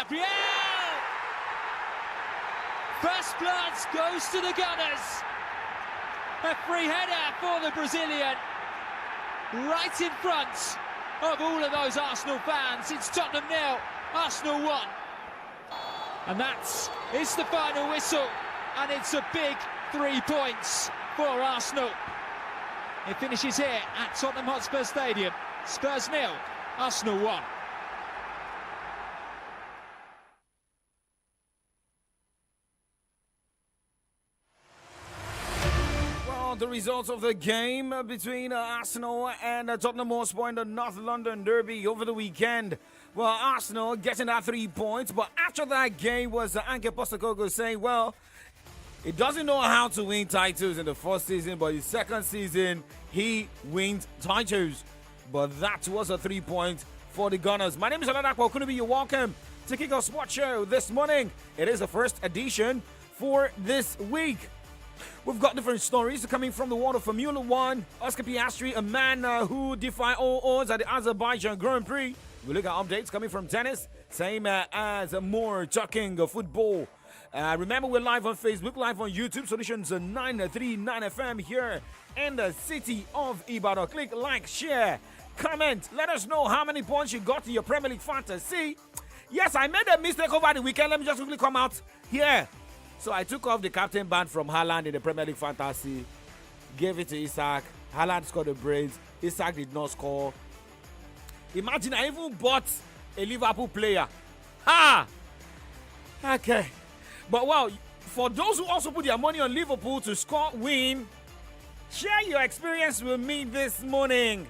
Gabriel! First blood goes to the Gunners. A free header for the Brazilian. Right in front of all of those Arsenal fans. It's Tottenham 0, Arsenal 1. And it's the final whistle. And it's a big 3 points for Arsenal. It finishes here at Tottenham Hotspur Stadium. Spurs 0, Arsenal 1. The results of the game between Arsenal and Tottenham Hotspur in the North London Derby over the weekend. Well, Arsenal getting that 3 points, but after that game was Anke Postecoglou saying, well, he doesn't know how to win titles in the first season, but his second season, he wins titles. But that was a 3 point for the Gunners. My name is Oladapo Kunubi. You're welcome to Kick Off Sports Show this morning. It is the first edition for this week. We've got different stories coming from the world of Formula One. Oscar Piastri, a man who defied all odds at the Azerbaijan Grand Prix. We look at updates coming from tennis, same as more talking football. Remember, we're live on Facebook, live on YouTube, Solutions 939 FM here in the city of Ibadan. Click like, share, comment. Let us know how many points you got in your Premier League fantasy. Yes, I made a mistake over the weekend. Let me just quickly come out here. So I took off the captain band from Haaland in the Premier League fantasy, gave it to Isak. Haaland scored a brace. Isak did not score. Imagine I even bought a Liverpool player. Okay. But well, for those who also put their money on Liverpool to score win, share your experience with me this morning.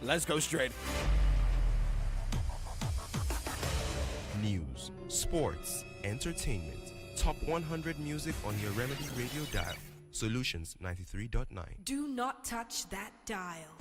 Let's go straight. News, sports, entertainment. Top 100 music on your Remedy Radio dial. Solutions 93.9. Do not touch that dial.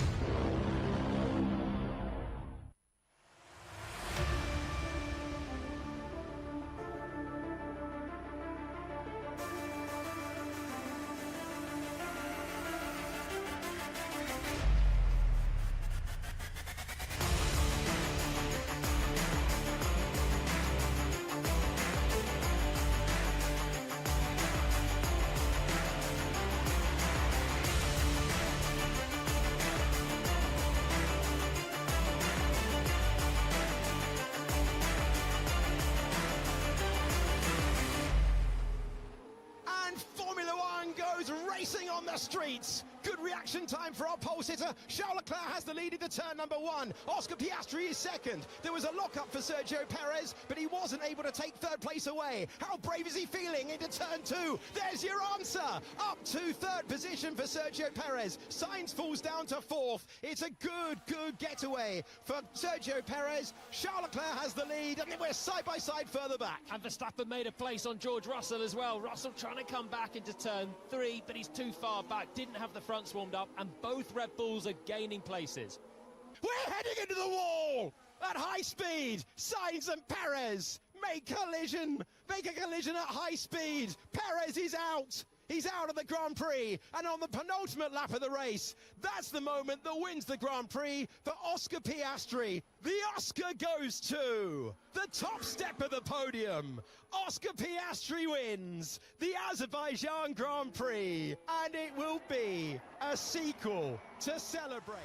Racing on the streets. Good reaction time for our pole sitter. Charles Leclerc has the lead into turn number 1. Oscar Piastri is second. There was a lock-up for Sergio Perez, but he wasn't able to take third place away. How brave is he feeling into turn 2? There's your answer. Up to third position for Sergio Perez. Sainz falls down to 4th. It's a good getaway for Sergio Perez. Charles Leclerc has the lead, and then we're side by side further back. And Verstappen made a place on George Russell as well. Russell trying to come back into turn 3, but he's too far back. Didn't have the fronts warmed up, and both Red Bulls are gaining places. We're heading into the wall at high speed. Sainz and Perez make a collision at high speed. Perez is out. He's out of the Grand Prix, and on the penultimate lap of the race, that's the moment that wins the Grand Prix for Oscar Piastri. The Oscar goes to the top step of the podium. Oscar Piastri wins the Azerbaijan Grand Prix, and it will be a sequel to celebrate.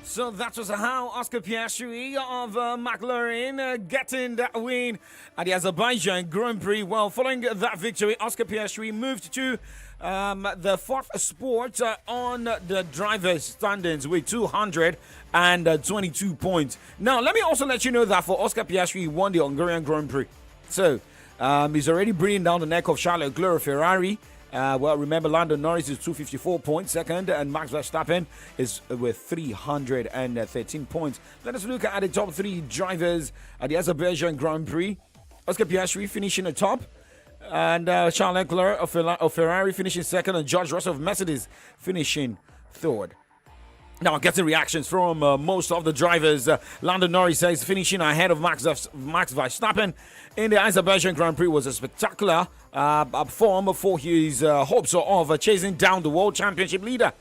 So that was how Oscar Piastri of McLaren getting that win at the Azerbaijan Grand Prix. Well, following that victory, Oscar Piastri moved to the 4th spot on the drivers' standings with 222 points. Now, let me also let you know that for Oscar Piastri, he won the Hungarian Grand Prix. So, he's already bringing down the neck of Charles Leclerc of Ferrari. Well, remember, Lando Norris is 254 points second, and Max Verstappen is with 313 points. Let us look at the top 3 drivers at the Azerbaijan Grand Prix. Oscar Piastri finishing atop, and Charles Leclerc of Ferrari finishing second, and George Russell of Mercedes finishing third. Now, getting reactions from most of the drivers. Lando Norris says finishing ahead of Max Verstappen in the Azerbaijan Grand Prix was a spectacular form for his hopes of chasing down the World Championship leader.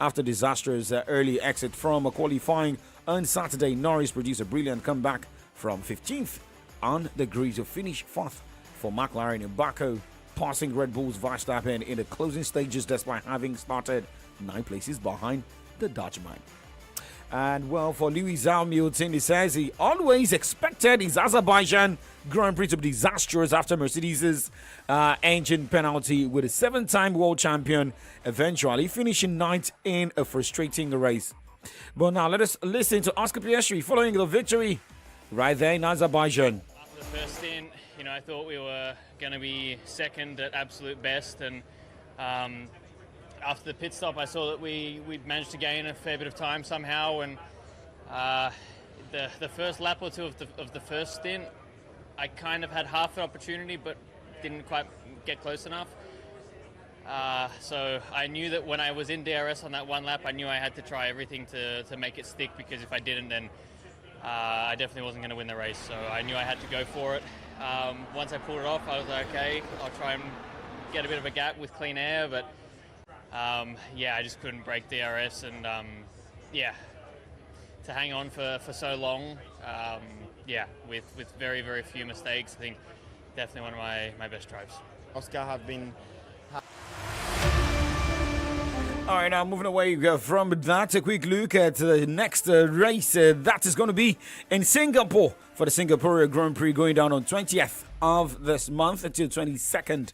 After disastrous early exit from qualifying on Saturday, Norris produced a brilliant comeback from 15th on the grid to finish fourth for McLaren in Baku, passing Red Bull's Verstappen in the closing stages despite having started 9 places behind the Dutchman. And well, for Lewis Hamilton, he says he always expected his Azerbaijan Grand Prix to be disastrous after Mercedes' engine penalty, with a 7-time world champion eventually finishing 9th in a frustrating race. But now let us listen to Oscar Piastri following the victory right there in Azerbaijan. After the first stint, I thought we were going to be second at absolute best, and after the pit stop, I saw that we'd managed to gain a fair bit of time somehow, and the first lap or two of the first stint, I kind of had half an opportunity, but didn't quite get close enough. So I knew that when I was in DRS on that one lap, I knew I had to try everything to make it stick, because if I didn't, then I definitely wasn't going to win the race. So I knew I had to go for it. Once I pulled it off, I was like, okay, I'll try and get a bit of a gap with clean air, but I just couldn't break DRS, and to hang on for so long, with very, very few mistakes, I think definitely one of my best drives. Oscar have been... All right, now moving away from that, a quick look at the next race. That is going to be in Singapore for the Singapore Grand Prix, going down on 20th of this month until 22nd.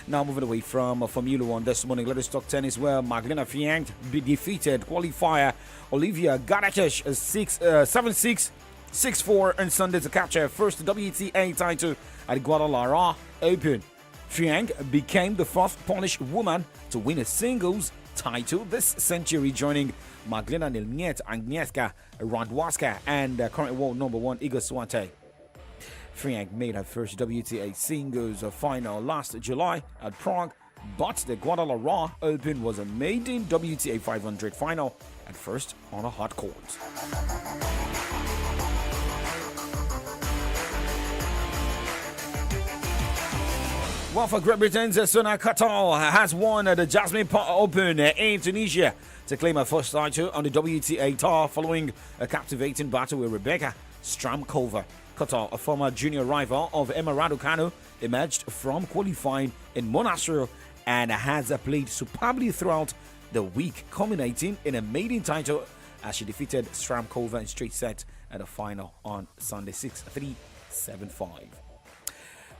Now moving away from Formula One this morning, let us talk tennis, where Magdalena Fiang defeated qualifier Olivia Garakesh 7-6, 6-4 on Sunday to capture her first WTA title at Guadalajara Open. Fiang became the first Polish woman to win a singles title this century, joining Magdalena Nilniet, Agnieszka Radwanska, and current world number 1 Iga Swiatek. Fiang made her first WTA singles final last July at Prague, but the Guadalajara Open was a maiden WTA 500 final, at first on a hard court. Well, for Great Britain's Sona Qatar has won the Jasmine Open in Tunisia to claim her first title on the WTA tour following a captivating battle with Rebecca Stramkova. Qatar, a former junior rival of Emma Raducanu, emerged from qualifying in Monastir and has played superbly throughout the week, culminating in a maiden title as she defeated Stramkova in straight set at the final on Sunday 6-3, 7-5.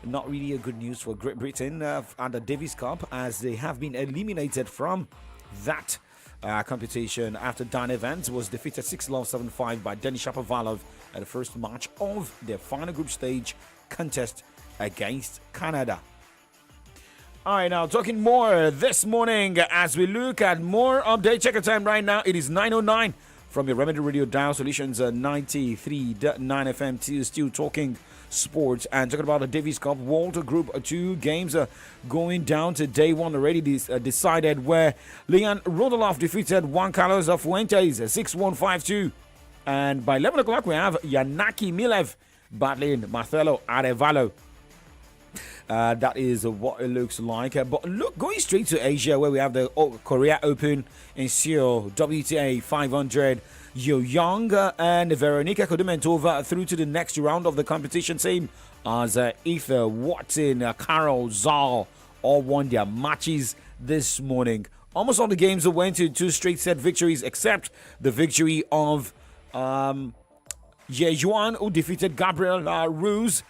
Not really a good news for Great Britain and the Davis Cup, as they have been eliminated from that competition after Dan Evans was defeated 6-love, 7-5 by Denis Shapovalov at the first match of their final group stage contest against Canada. All right, now talking more this morning as we look at more update. Check your time right now. It is 9:09 from your Remedy Radio Dial Solutions 93.9 FM. Still talking sports and talking about the Davis Cup World Group 2 games going down to day 1 already decided, where Leon Rodolph defeated Juan Carlos Fuentes 6-1, 5-2. And by 11 o'clock, we have Yanaki Milev battling Marcelo Arevalo. That is what it looks like. But look, going straight to Asia, where we have the Korea Open in Seoul, WTA 500. Yo Young and Veronika Kudermetova through to the next round of the competition, same as Ether Watson, Carol Zal, all won their matches this morning. Almost all the games went to 2 straight set victories, except the victory of Ye Yuan, who defeated Gabriel Ruse.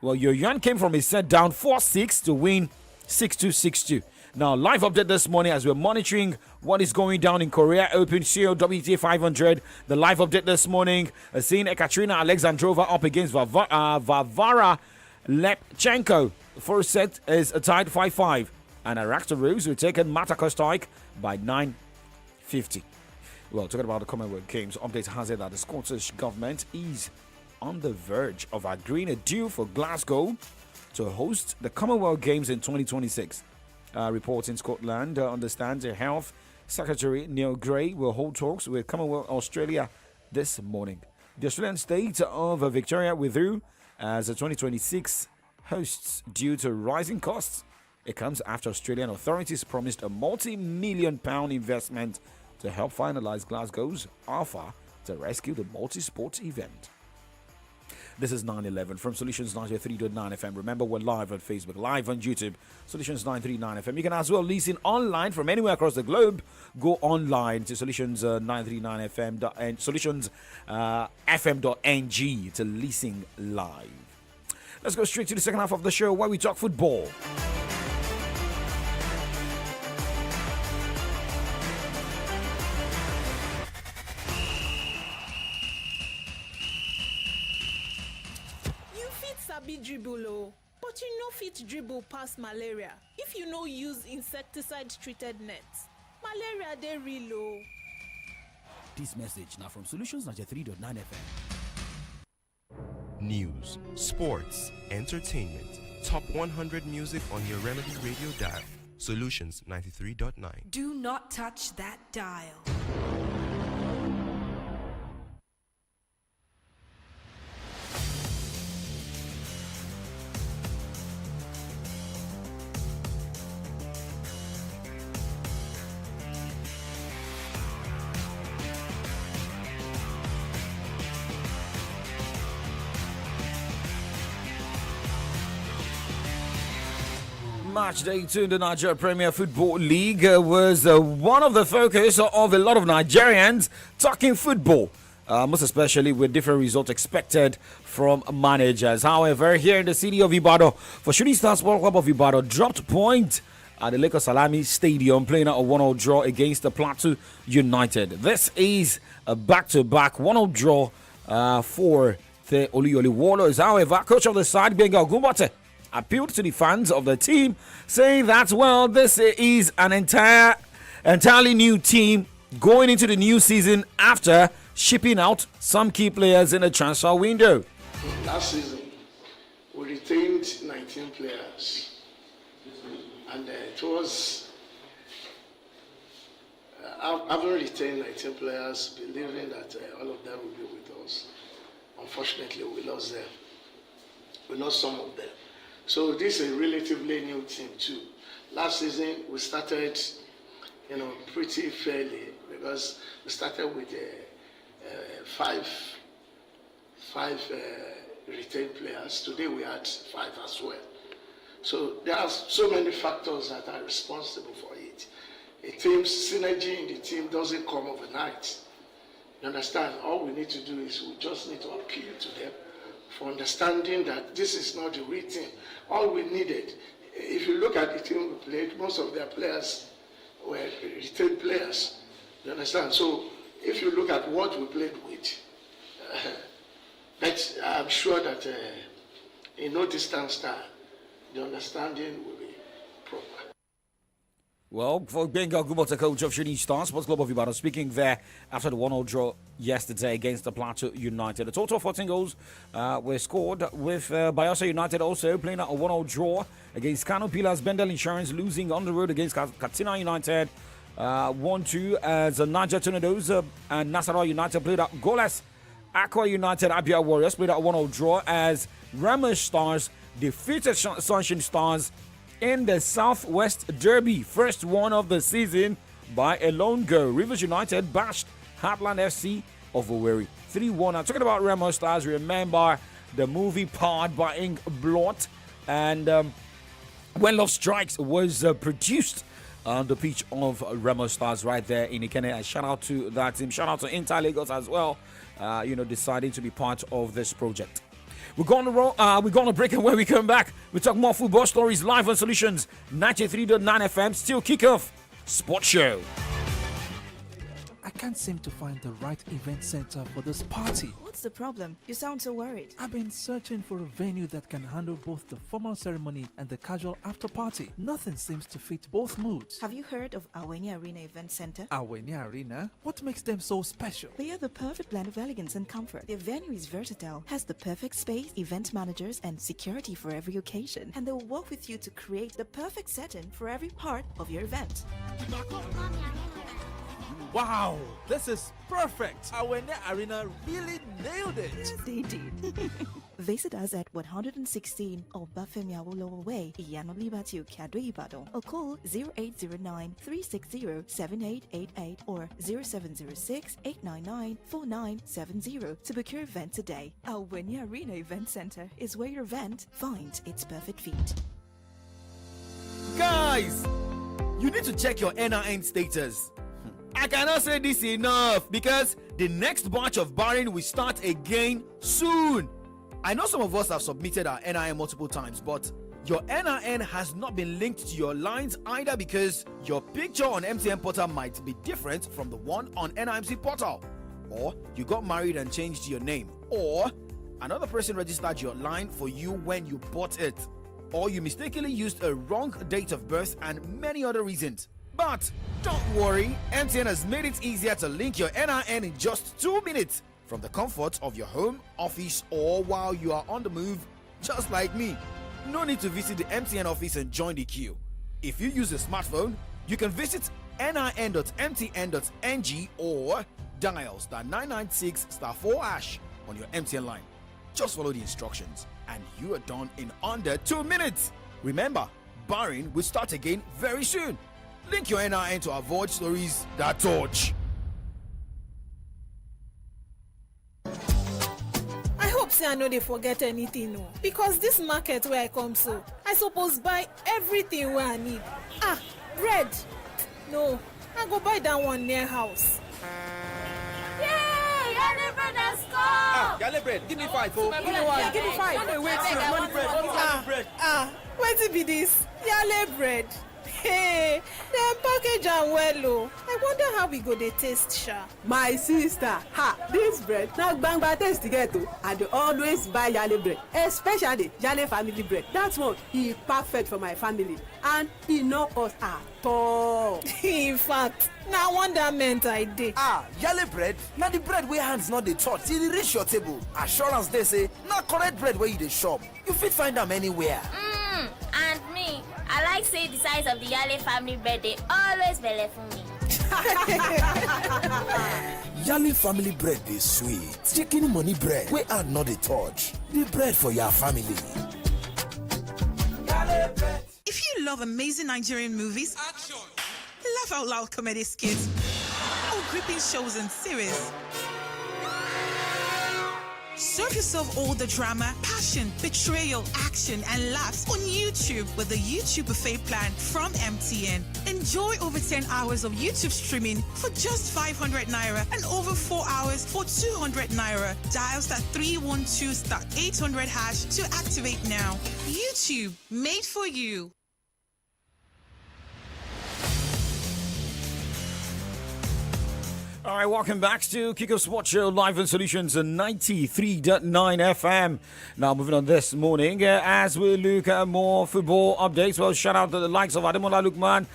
Well, Yo Yuan came from a set down 4-6 to win 6-2, 6-2. Now, live update this morning as we're monitoring what is going down in Korea Open Seoul WTA 500. The live update this morning, seeing Ekaterina Alexandrova up against Varvara Lepchenko. First set is tied 5-5. And Arakta Rose will take Mata Kostoik by 9-50. Well, talking about the Commonwealth Games, update has it that the Scottish government is on the verge of agreeing a deal for Glasgow to host the Commonwealth Games in 2026. Reports in Scotland understands the Health Secretary Neil Gray will hold talks with Commonwealth Australia this morning. The Australian state of Victoria withdrew as the 2026 hosts due to rising costs. It comes after Australian authorities promised a multi-million-pound investment to help finalize Glasgow's offer to rescue the multi-sport event. This is 911 from Solutions 93.9 FM. Remember, we're live on Facebook, live on YouTube, Solutions 939 FM. You can as well listen online from anywhere across the globe. Go online to Solutions 939 FM and Solutions FM.ng to listen live. Let's go straight to the second half of the show where we talk football. Dribble, but you no fit dribble past malaria if you no use insecticide treated nets. Malaria dey real o. This message now from Solutions 93.9 FM. News, sports, entertainment, top 100 music on your Remedy Radio dial. Solutions 93.9. Do not touch that dial. Match day 2 in the Nigeria Premier Football League was one of the focus of a lot of Nigerians talking football, most especially with different results expected from managers. However, here in the city of Ibadan, for Shooting Stars Sport Club of Ibadan dropped point at the Lagos Salami Stadium, playing out a 1-0 draw against the Plateau United. This is a back-to-back 1-0 draw for the Oluyole Warriors. However, coach of the side, Benga Ogunbote, appealed to the fans of the team, saying that, well, this is an entirely new team going into the new season after shipping out some key players in the transfer window. Last season, we retained 19 players, and it was having retained 19 players, believing that all of them will be with us. Unfortunately, we lost them. We lost some of them. So this is a relatively new team too. Last season we started, pretty fairly because we started with five retained players. Today we had 5 as well. So there are so many factors that are responsible for it. A team's synergy in the team doesn't come overnight. You understand? All we need to do is we just need to appeal to them for understanding that this is not a real team. All we needed, if you look at the team we played, most of their players were retained players. You understand? So if you look at what we played with, I'm sure that in no distance time, the understanding will be proper. Well, for Benga Ogunbote, coach of Shooting Stars Sports Club of Ibadan, speaking there after the 1-0 draw yesterday against the Plateau United. A total of 14 goals were scored, with Bayelsa United also playing out a 1-0 draw against Kano Pillars. Bendel Insurance losing on the road against Katsina United 1-2, as Niger Tornadoes and Nasarawa United played out goalless. Aqua United Abia Warriors played out a 1-0 draw as Ramos Stars defeated Sunshine Stars in the Southwest Derby, first one of the season, by a lone goal. Rivers United bashed Heartland FC of Owerri 3-1. Now, talking about Remo Stars, remember the movie Powered by Ink Blot, and When Love Strikes was produced on the pitch of Remo Stars right there in Ikene. And shout out to that team. Shout out to Inter Lagos as well, deciding to be part of this project. We're going to break, and when we come back, we talk more football stories live on Solutions 93.9 FM. Still Kickoff Sports Show. I can't seem to find the right event center for this party. What's the problem? You sound so worried. I've been searching for a venue that can handle both the formal ceremony and the casual after party. Nothing seems to fit both moods. Have you heard of Aweni Arena Event Center? Aweni Arena? What makes them so special? They are the perfect blend of elegance and comfort. Their venue is versatile, has the perfect space, event managers, and security for every occasion. And they'll work with you to create the perfect setting for every part of your event. Wow, this is perfect. Awene Arena really nailed it. Yes, they did. Visit us at 116 Obafemi Awolowo Way, Iyano Libatu, Kado Ibadan, or call 0809-360-7888 or 0706-899-4970 to book your event today. Our Winnie Arena Event Center is where your event finds its perfect fit. Guys, you need to check your NIN status. I cannot say this enough because the next batch of barring will start again soon. I know some of us have submitted our NIN multiple times, but your NIN has not been linked to your lines either because your picture on MTN portal might be different from the one on NIMC portal, or you got married and changed your name, or another person registered your line for you when you bought it, or you mistakenly used a wrong date of birth, and many other reasons. But don't worry, MTN has made it easier to link your NIN in just 2 minutes from the comfort of your home, office, or while you are on the move, just like me. No need to visit the MTN office and join the queue. If you use a smartphone, you can visit nin.mtn.ng or dial *996*4# on your MTN line. Just follow the instructions and you are done in under 2 minutes. Remember, barring will start again very soon. Link your NIN to avoid stories that touch. I hope say I no dey forget anything o, because this market where I come so, I suppose buy everything where I need. Bread. No, I go buy that one near house. Yay! Yale bread has come! Yale bread, give me 5, oh. Give me 1. Give me 5. Hey, wait, money bread. What be this? Yale bread. Hey, dem package am well o. I wonder how we go dey taste sha. My sister, this bread na gbangba taste get o. I dey always buy Yale bread, especially Yale family bread. That one e perfect for my family and e no cost at all. In fact, na wonderment I dey. Yale bread na the bread wey hands no dey touch till e reach your table. Assurance dey say na correct bread wey you dey shop. You fit find am anywhere. And me, I like say the size of the Yale family bread dey always belle for me. Yale family bread is sweet. Chicken money bread wey hand no dey touch. The bread for your family. Yale bread. If you love amazing Nigerian movies, action, laugh out loud comedy skits, or gripping shows and series, serve yourself all the drama, passion, betrayal, action, and laughs on YouTube with the YouTube Buffet plan from MTN. Enjoy over 10 hours of YouTube streaming for just 500 Naira and over 4 hours for 200 Naira. Dial *312*800# to activate now. YouTube, made for you. All right, welcome back to Kickoff Sports Show live on Solutions 93.9 FM. Now, moving on this morning, as we look at more football updates, well, shout out to the likes of Ademola Lookman,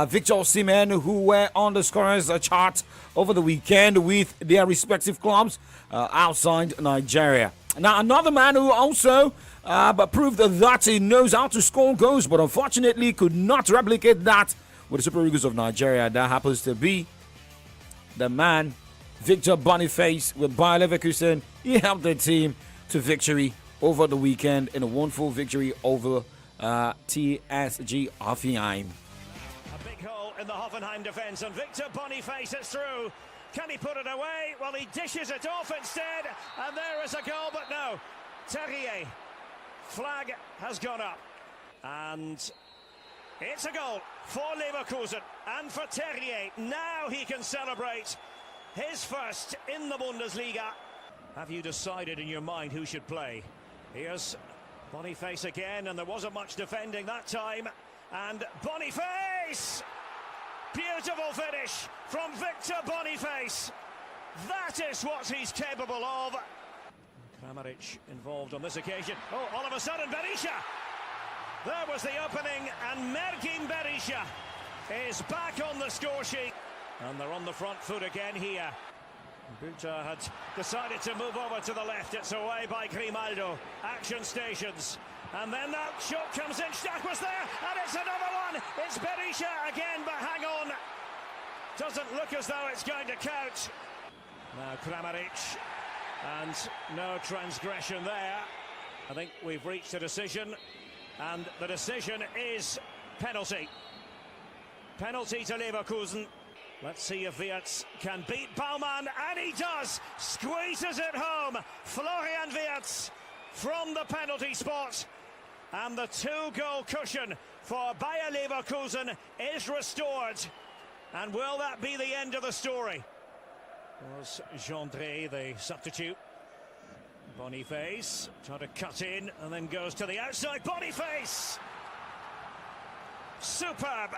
Victor Osimhen, who were on the scorers chart over the weekend with their respective clubs outside Nigeria. Now, another man who also proved that he knows how to score goals, but unfortunately could not replicate that with the Super Eagles of Nigeria. That happens to be the man, Victor Boniface, with Bayer Leverkusen. He helped the team to victory over the weekend in a wonderful victory over TSG Hoffenheim. A big hole in the Hoffenheim defence, and Victor Boniface is through. Can he put it away? Well, he dishes it off instead, and there is a goal, but no. Terrier, flag has gone up, and it's a goal for Leverkusen and for Terrier. Now he can celebrate his first in the Bundesliga. Have you decided in your mind who should play? Here's Boniface again, and there wasn't much defending that time. And Boniface! Beautiful finish from Victor Boniface. That is what he's capable of. Kramaric involved on this occasion. Oh, all of a sudden, Berisha! There was the opening, and Mergin Berisha is back on the score sheet. And they're on the front foot again here. Buta had decided to move over to the left. It's away by Grimaldo. Action stations. And then that shot comes in. Stack was there, and it's another one. It's Berisha again, but hang on. Doesn't look as though it's going to count. Now Kramaric, and no transgression there. I think we've reached a decision, and the decision is penalty. Penalty to Leverkusen. Let's see if Wirtz can beat Baumann, and he does! Squeezes it home. Florian Wirtz from the penalty spot. And the 2-goal cushion for Bayer Leverkusen is restored. And will that be the end of the story? Was Gendré the substitute? Boniface trying to cut in and then goes to the outside. Boniface! Superb!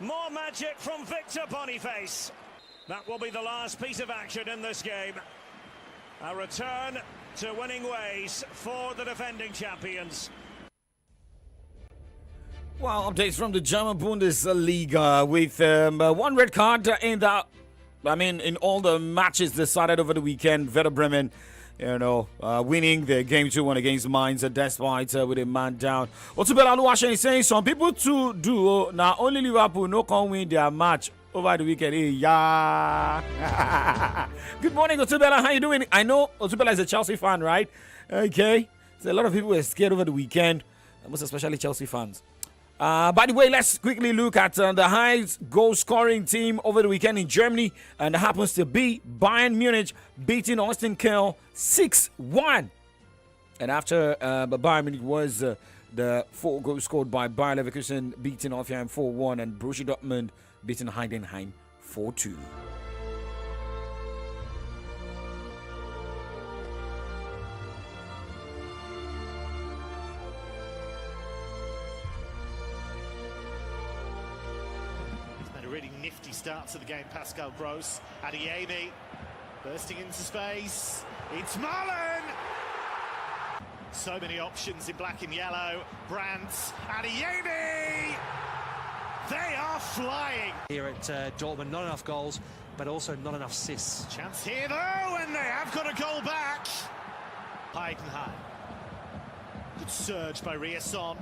More magic from Victor Boniface. That will be the last piece of action in this game. A return to winning ways for the defending champions. Well, updates from the German Bundesliga with one red card in all the matches decided over the weekend. Werder Bremen, winning their game 2-1 against Mainz despite with a man down. Otubela Oluwaseun is saying some people too do. Now only Liverpool no can win their match over the weekend. Hey, yeah. Good morning, Otubela. How you doing? I know Otubela is a Chelsea fan, right? Okay. So a lot of people were scared over the weekend, most especially Chelsea fans. By the way, let's quickly look at the highest goal-scoring team over the weekend in Germany, and that happens to be Bayern Munich beating Austin Kiel 6-1. And after Bayern Munich was the 4 goals scored by Bayer Leverkusen beating Hoffenheim 4-1 and Borussia Dortmund beating Heidenheim 4-2. Nifty start to the game, Pascal Gross. Adeyemi bursting into space. It's Mullen! So many options in black and yellow. Brandt, Adeyemi! They are flying! Here at Dortmund, not enough goals, but also not enough assists. Chance here though, and they have got a goal back. Heidenheim. Good surge by Riasson.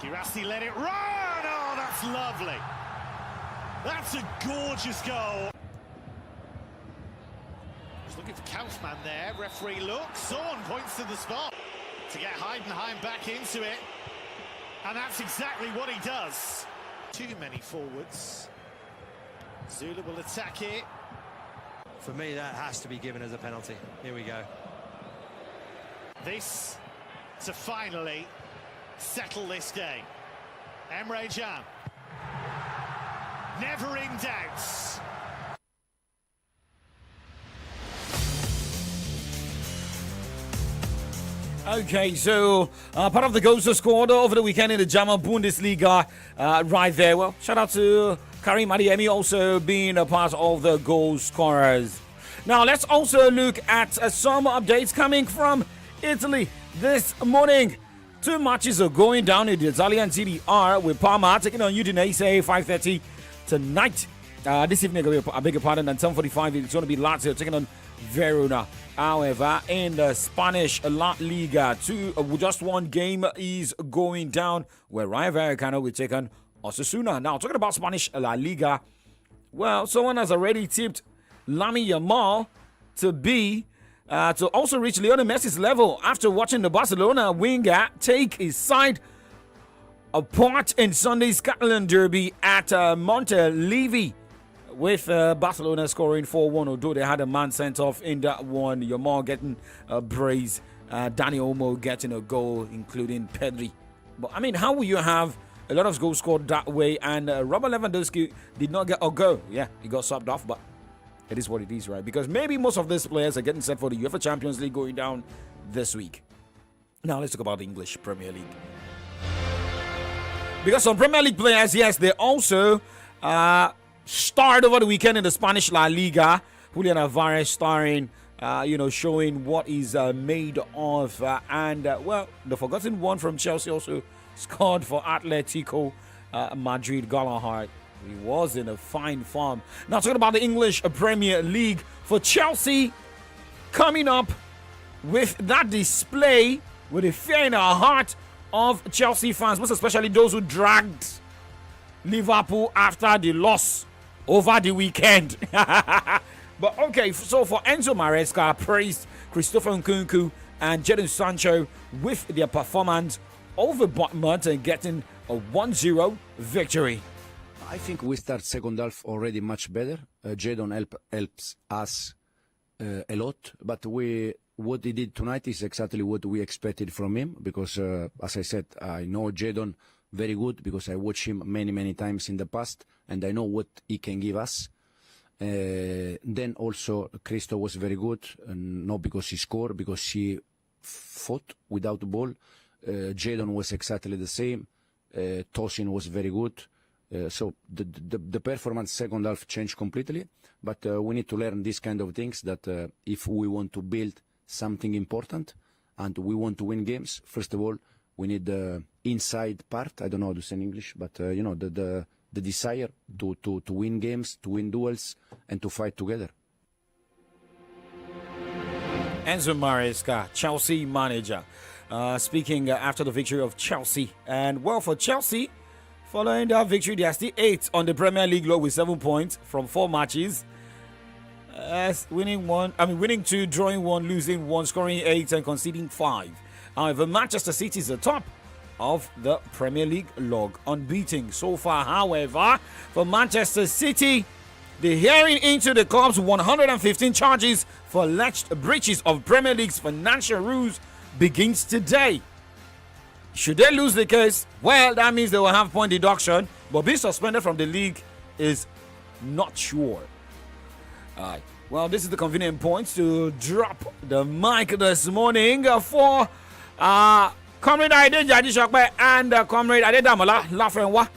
Girassi let it run! Oh, that's lovely. That's a gorgeous goal. Just looking for Kaufmann there. Referee looks. Zorn points to the spot to get Heidenheim back into it. And that's exactly what he does. Too many forwards. Zula will attack it. For me, that has to be given as a penalty. Here we go. This to finally settle this game. Emre Can. Never in doubt. Okay, so part of the goals scored over the weekend in the German Bundesliga right there. Well, shout out to Karim Adeyemi also being a part of the goal scorers. Now, let's also look at some updates coming from Italy this morning. 2 matches are going down in the Italian Serie A with Parma taking on Udinese 5:30 tonight. This evening, I beg your pardon, at 7:45, it's going to be Lazio taking on Verona. However, in the Spanish La Liga, just one game is going down where Rayo Vallecano will take on Osasuna. Now, talking about Spanish La Liga, well, someone has already tipped Lamine Yamal to also reach Lionel Messi's level after watching the Barcelona winger take his side apart in Sunday's Catalan derby at Montilivi, with Barcelona scoring 4-1, although they had a man sent off in that one. Yamal getting a brace, Dani Olmo getting a goal, including Pedri. But I mean, how will you have a lot of goals scored that way and Robert Lewandowski did not get a goal? Yeah, he got subbed off, but it is what it is, right? Because maybe most of these players are getting set for the UEFA Champions League going down this week. Now let's talk about the English Premier League. Because some Premier League players, yes, they also starred over the weekend in the Spanish La Liga. Julian Alvarez starring, showing what he's made of. Well, the forgotten one from Chelsea also scored for Atletico Madrid. Gallagher, he was in a fine form. Now talking about the English Premier League, for Chelsea coming up with that display with a fear in our heart of Chelsea fans, most especially those who dragged Liverpool after the loss over the weekend. But okay, so for Enzo Maresca, praised Christopher Nkunku and Jadon Sancho with their performance over Bournemouth and getting a 1-0 victory. I think we start second half already much better. Jadon helps us a lot, but what he did tonight is exactly what we expected from him, because as I said, I know Jadon very good because I watched him many times in the past, and I know what he can give us. Then also Christo was very good, and not because he scored, because he fought without the ball. Jadon was exactly the same. Tosin was very good. So the performance second half changed completely, but we need to learn these kind of things, that if we want to build something important and we want to win games, first of all, we need the inside part. I don't know how to say in English, but the desire to win games, to win duels, and to fight together. Enzo Maresca, Chelsea manager, speaking after the victory of Chelsea. And well, for Chelsea, following that victory, they are still 8th on the Premier League log with 7 points from 4 matches. Winning 2, drawing 1, losing 1, scoring 8, and conceding 5. However, Manchester City is the top of the Premier League log, unbeaten so far. However, for Manchester City, the hearing into the club's 115 charges for alleged breaches of Premier League's financial rules begins today. Should they lose the case, well, that means they will have point deduction, but being suspended from the league is not sure. Well, this is the convenient point to drop the mic this morning for Comrade AYODEJI and Comrade LAFENWA.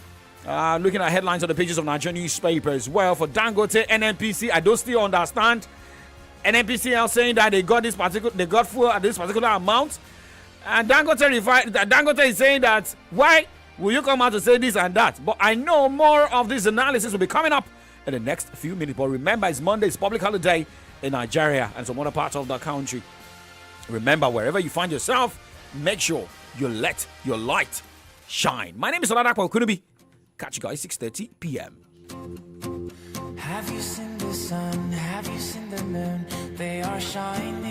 Looking at headlines on the pages of Nigerian newspapers. Well, for Dangote, NNPC, I don't still understand. NNPCL saying that they got fuel at this particular amount, and Dangote is saying that, why will you come out to say this and that? But I know more of this analysis will be coming up in the next few minutes. But remember, it's Monday, it's public holiday in Nigeria and some other parts of the country. Remember, wherever you find yourself, make sure you let your light shine. My name is Oladapo Okunubi. Catch you guys 6:30 p.m. Have you seen the sun? Have you seen the moon? They are shining.